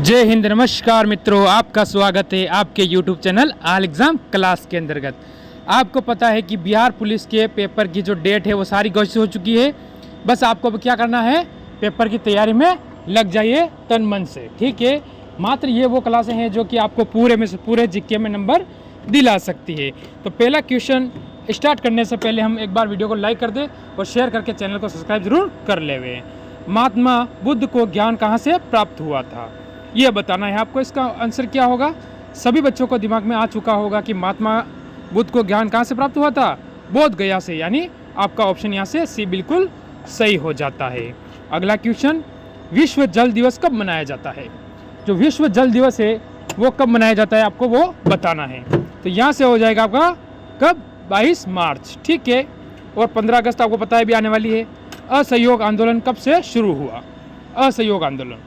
जय हिंद। नमस्कार मित्रों, आपका स्वागत है आपके YouTube channel all exam class के अंतर्गत। आपको पता है कि बिहार पुलिस के पेपर की जो डेट है वो सारी घोषित हो चुकी है। बस आपको अब क्या करना है, पेपर की तैयारी में लग जाइए तन मन से, ठीक है। मात्र ये वो क्लासें हैं जो कि आपको पूरे में से पूरे जीके में नंबर दिला सकती है। तो पहला क्वेश्चन स्टार्ट करने से पहले हम एक बार वीडियो को लाइक कर दें और शेयर करके चैनल को सब्सक्राइब जरूर कर लेवे। महात्मा बुद्ध को ज्ञान कहाँ से प्राप्त हुआ था, ये बताना है आपको। इसका आंसर क्या होगा, सभी बच्चों को दिमाग में आ चुका होगा कि महात्मा बुद्ध को ज्ञान कहाँ से प्राप्त हुआ था, बोध गया से, यानी आपका ऑप्शन यहाँ से सी बिल्कुल सही हो जाता है। अगला क्वेश्चन, विश्व जल दिवस कब मनाया जाता है। जो विश्व जल दिवस है वो कब मनाया जाता है, आपको वो बताना है। तो यहाँ से हो जाएगा आपका कब, 22 मार्च, ठीक है। और 15 अगस्त आपको पता है भी आने वाली है। असहयोग आंदोलन कब से शुरू हुआ, असहयोग आंदोलन।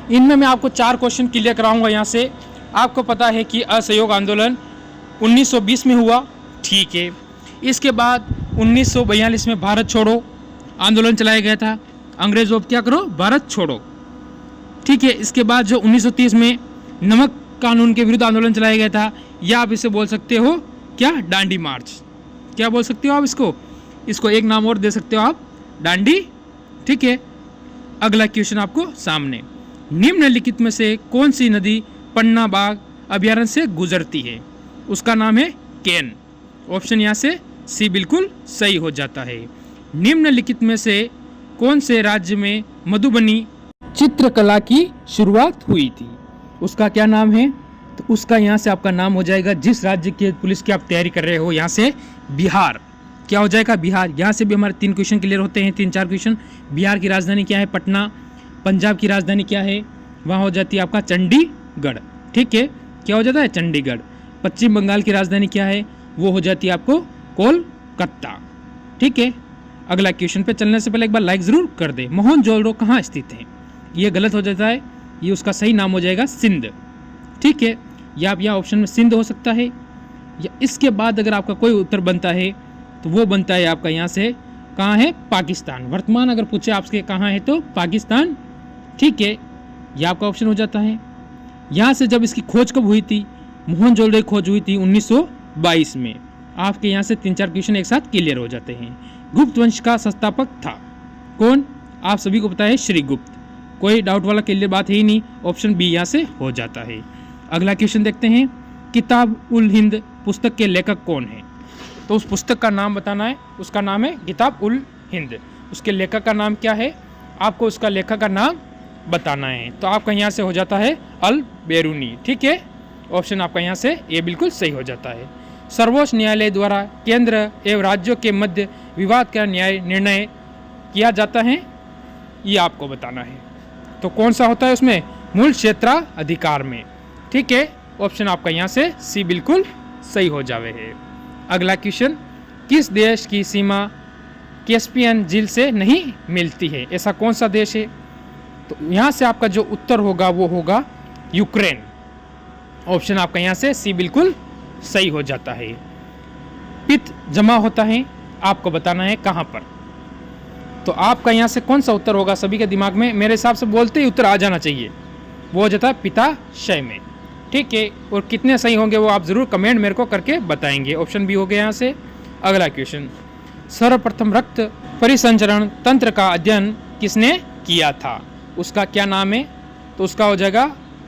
इनमें मैं आपको 4 क्वेश्चन क्लियर कराऊंगा। यहाँ से आपको पता है कि असहयोग आंदोलन 1920 में हुआ, ठीक है। इसके बाद 1942 में भारत छोड़ो आंदोलन चलाया गया था, अंग्रेजों क्या करो, भारत छोड़ो, ठीक है। इसके बाद जो 1930 में नमक कानून के विरुद्ध आंदोलन चलाया गया था, या आप इसे बोल सकते हो क्या, डांडी मार्च, क्या बोल सकते हो आप इसको एक नाम और दे सकते हो आप, डांडी, ठीक है। अगला क्वेश्चन आपको सामने, निम्नलिखित में से कौन सी नदी पन्ना बाग अभ्यारण्य से गुजरती है, उसका नाम है केन। ऑप्शन यहाँ से सी बिल्कुल सही हो जाता है। निम्नलिखित में से कौन से राज्य में मधुबनी चित्रकला की शुरुआत हुई थी, उसका क्या नाम है। तो उसका यहाँ से आपका नाम हो जाएगा, जिस राज्य के पुलिस की आप तैयारी कर रहे हो, यहाँ से बिहार, क्या हो जाएगा, बिहार। यहाँ से भी हमारे 3 क्वेश्चन क्लियर होते हैं, 3-4 क्वेश्चन। बिहार की राजधानी क्या है, पटना। पंजाब की राजधानी क्या है, वहाँ हो जाती है आपका चंडीगढ़, ठीक है, क्या हो जाता है, चंडीगढ़। पश्चिम बंगाल की राजधानी क्या है, वो हो जाती है आपको कोलकाता, ठीक है। अगला क्वेश्चन पे चलने से पहले एक बार लाइक जरूर कर दे। मोहनजोदड़ो कहाँ स्थित है, ये गलत हो जाता है, ये उसका सही नाम हो जाएगा सिंध, ठीक है। या आप यहाँ ऑप्शन में सिंध हो सकता है, या इसके बाद अगर आपका कोई उत्तर बनता है तो वो बनता है आपका यहाँ से कहाँ है, पाकिस्तान। वर्तमान अगर पूछे आपसे कहाँ है तो पाकिस्तान, ठीक है, यह आपका ऑप्शन हो जाता है। यहाँ से जब इसकी खोज कब हुई थी, मोहनजोदड़ो की खोज हुई थी 1922 में। आपके यहाँ से 3-4 क्वेश्चन एक साथ क्लियर हो जाते हैं। गुप्त वंश का संस्थापक था कौन, आप सभी को पता है, श्रीगुप्त, कोई डाउट वाला क्लियर बात है ही नहीं, ऑप्शन बी यहाँ से हो जाता है। अगला क्वेश्चन देखते हैं, किताब उल हिंद पुस्तक के लेखक कौन है। तो उस पुस्तक का नाम बताना है, उसका नाम है किताब उल हिंद। उसके लेखक का नाम क्या है, आपको उसका लेखक का नाम बताना है। तो आपका यहाँ से हो जाता है अल बेरूनी, ठीक है। ऑप्शन आपका यहाँ से ये बिल्कुल सही हो जाता है। सर्वोच्च न्यायालय द्वारा केंद्र एवं राज्यों के मध्य विवाद का न्याय निर्णय किया जाता है, ये आपको बताना है। तो कौन सा होता है उसमें, मूल क्षेत्राधिकार में, ठीक है। ऑप्शन आपका यहाँ से सी बिल्कुल सही हो जावे है। अगला क्वेश्चन, किस देश की सीमा कैस्पियन झील से नहीं मिलती है, ऐसा कौन सा देश है। तो यहाँ से आपका जो उत्तर होगा वो होगा यूक्रेन। ऑप्शन आपका यहाँ से सी बिल्कुल सही हो जाता है। पित्त जमा होता है, आपको बताना है कहाँ पर। तो आपका यहाँ से कौन सा उत्तर होगा, सभी के दिमाग में मेरे हिसाब से बोलते ही उत्तर आ जाना चाहिए, वो हो जाता है पित्ताशय में, ठीक है। और कितने सही होंगे वो आप जरूर कमेंट मेरे को करके बताएंगे। ऑप्शन बी हो गया यहाँ से। अगला क्वेश्चन, सर्वप्रथम रक्त परिसंचरण तंत्र का अध्ययन किसने किया था, उसका क्या नाम है। तो उसका हो जाएगा,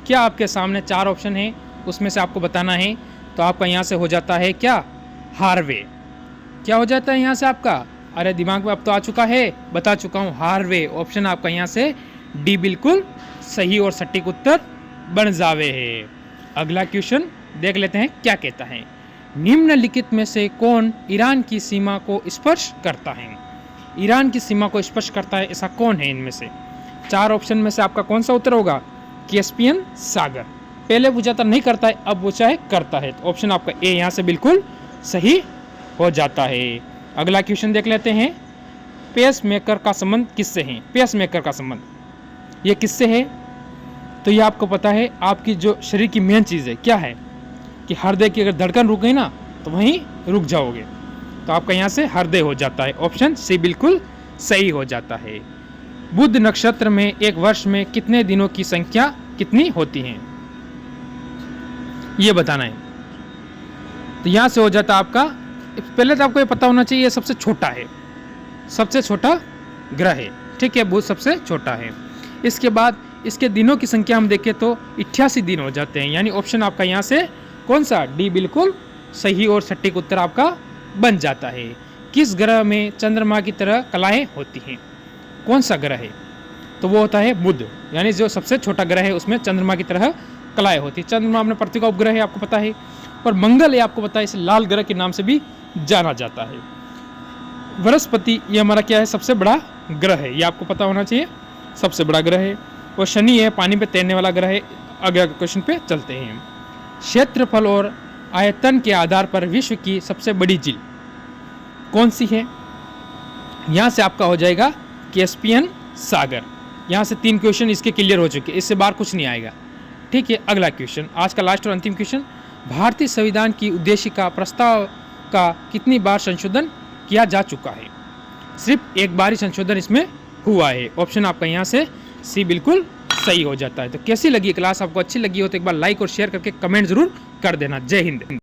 क्या आपके सामने 4 ऑप्शन है, उसमें से आपको बताना है। तो आपका यहाँ से हो जाता है क्या, हार्वे, क्या हो जाता है यहाँ से आपका, अरे दिमाग में अब तो आ चुका है, बता चुका हूँ, हार्वे। ऑप्शन आपका यहाँ से डी बिल्कुल सही और सटीक उत्तर बन जावे है। अगला क्वेश्चन देख लेते हैं क्या कहता है, निम्नलिखित में से कौन ईरान की सीमा को स्पर्श करता है। ईरान की सीमा को स्पर्श करता है ऐसा कौन है, इनमें से 4 ऑप्शन में से आपका कौन सा उत्तर होगा, कैस्पियन सागर। पहले पूछा था नहीं करता है, अब पूछा है करता है, तो ऑप्शन आपका ए यहाँ से बिल्कुल सही हो जाता है। अगला क्वेश्चन देख लेते हैं, पेस मेकर का संबंध किससे है। पेस मेकर का संबंध ये किससे है, तो ये आपको पता है, आपकी जो शरीर की मेन चीज़ है क्या है, कि हृदय की अगर धड़कन रुक गई ना तो वहीं रुक जाओगे। तो आपका यहाँ से हृदय हो जाता है, ऑप्शन सी बिल्कुल सही हो जाता है। बुध नक्षत्र में एक वर्ष में कितने दिनों की संख्या कितनी होती है, ये बताना है। तो यहां से हो जाता आपका, पहले तो आपको ये पता होना चाहिए ये सबसे छोटा है, सबसे छोटा ग्रह है, ठीक है, बुध सबसे छोटा है। इसके बाद इसके दिनों की संख्या हम देखें तो 88 दिन हो जाते हैं, यानी ऑप्शन आपका यहाँ से कौन सा, डी बिल्कुल सही और सटीक उत्तर आपका बन जाता है। किस ग्रह में चंद्रमा की तरह कलाएं होती हैं, कौन सा ग्रह है, तो वो होता है बुध, यानी जो सबसे छोटा ग्रह है उसमें चंद्रमा की तरह कलाएं होती है। चंद्रमा अपने पृथ्वी का उपग्रह है, आपको पता है, और मंगल है, आपको पता है, इसे लाल ग्रह के नाम से भी जाना जाता है। बृहस्पति ये हमारा क्या है, सबसे बड़ा ग्रह है, ये आपको पता होना चाहिए, सबसे बड़ा ग्रह है। और शनि है, पानी पे तैरने वाला ग्रह है। अगले क्वेश्चन पे चलते हैं। क्षेत्रफल और आयतन के आधार पर विश्व की सबसे बड़ी झील कौन सी है, यहाँ से आपका हो जाएगा कैस्पियन सागर। यहाँ से 3 क्वेश्चन इसके क्लियर हो चुके हैं, इससे बाहर कुछ नहीं आएगा, ठीक है। अगला क्वेश्चन, आज का लास्ट और अंतिम क्वेश्चन, भारतीय संविधान की उद्देशिका प्रस्ताव का कितनी बार संशोधन किया जा चुका है, सिर्फ एक बार ही संशोधन इसमें हुआ है। ऑप्शन आपका यहाँ से सी बिल्कुल सही हो जाता है। तो कैसी लगी क्लास, आपको अच्छी लगी हो तो एक बार लाइक और शेयर करके कमेंट जरूर कर देना। जय हिंद।